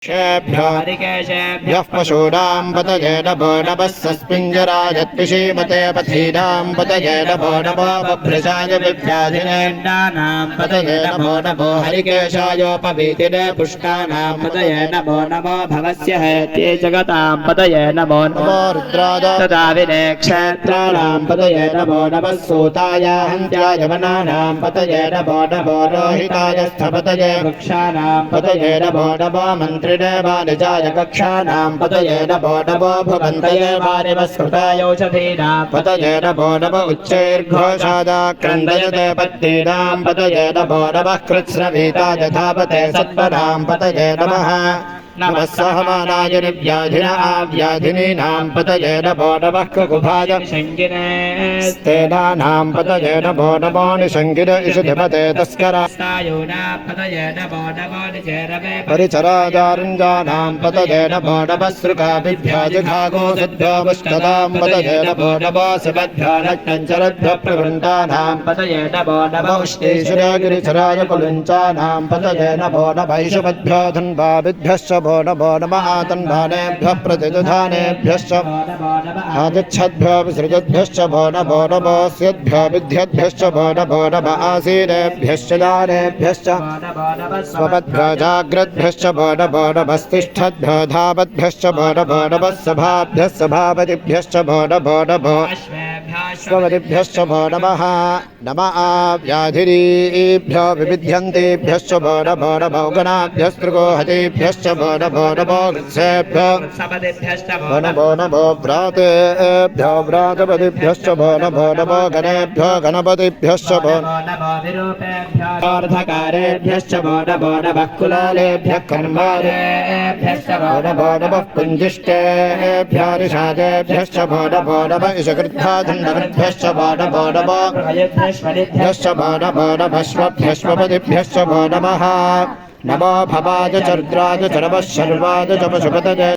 हरिकेशेभ्यः पशूनां पतये नभो नमः सस्मिञ्जराजत्पिषीमते पथीनां पतये नभो नमो बभ्रशाय विभ्याधिनेण्डानां पतये नमो नमो हरिकेशायोपवीतिने पुष्टानां पतये नमो नमो भवस्य हेत्ये जगतां पतये नमो नमो रुद्राय तदाविने क्षेत्राणां पतये नमो नमः सूताय हन्त्याय वनानां पतये नमो नमो रोहिताय स्थपतये वृक्षाणां पतये नमो नमो मन्त्रिणे वाणिजाय कक्षाणां पतये नमो नमो भुवन्तये वारिवस्कृतायौषधीनां पतये नमो नमो उच्चैर्घोषादाक्रन्दयते पत्नीनां पतये नमो नमः कृत्स्नवीताय धापते सत्पदां पतये नमः नमः सहमानाय निर्व्याधिना व्याधिनीनां पतये नमो नमः कुकुभाय शङ्किने स्तेनानां पतये नमो नमो निशङ्किन इषुधिपते तस्करास्तायूनां पतये नमो नमो निचेरवे परिचराजारुञ्जानां पतये नमो नमः सृकाभिभ्यो जिघागोसद्भ्यो पुष्टदां पतये नमो नमो सुभद्भ्यो नट्टञ्चरद्भ्यो प्रवृन्तानां पतये नमो नमो उष्णीश्वरगिरिचराय कुलुञ्चानां पतये नमो नमः ईशपद्भ्यो धन्वाभिभ्यश्च नमो नमः तन्भानेभ्यः प्रतिदुधानेभ्यश्च आदिच्छद्भ्यो विसृजद्भ्यश्च भो नमो नमोऽस्यद्भ्यो विद्यद्भ्यश्च भो नमो नमः आसीनेभ्यश्च दानेभ्यश्च स्वपद्भ्यो जाग्रद्भ्यश्च भो नमो नमस्तिष्ठद्भ्यो धावद्भ्यश्च भो नमो नमः सभाभ्यः सभापतिभ्यश्च भो नमो नमः स्वपतिभ्यश्च भो नमः नमः व्याधिरीभ्यो विविध्यन्तेभ्यश्च भो नमो नमो गणाभ्यस्त्रिगोहतेभ्यश्च भो नमो नमो वृत्सेभ्यो भो नमो व्रातेभ्यो व्रातपतिभ्यश्च भो नमो गणेभ्यो गणपतिभ्यश्च भो अर्धकारेभ्यश्च भो नमो नमः कुलालेभ्यः कर्मारेभ्यश्च भो नमः कुञ्जिष्टेभ्यो निषादेभ्यश्च भो नमः इषकृद्धाधण्डकृद्भ्यश्च भो नमो भ्यश्च भो नमः श्वभ्यश्वपतिभ्यश्च भो नमः नमो भवाय चर्द्राय च नमः शर्वाय च पशुपतये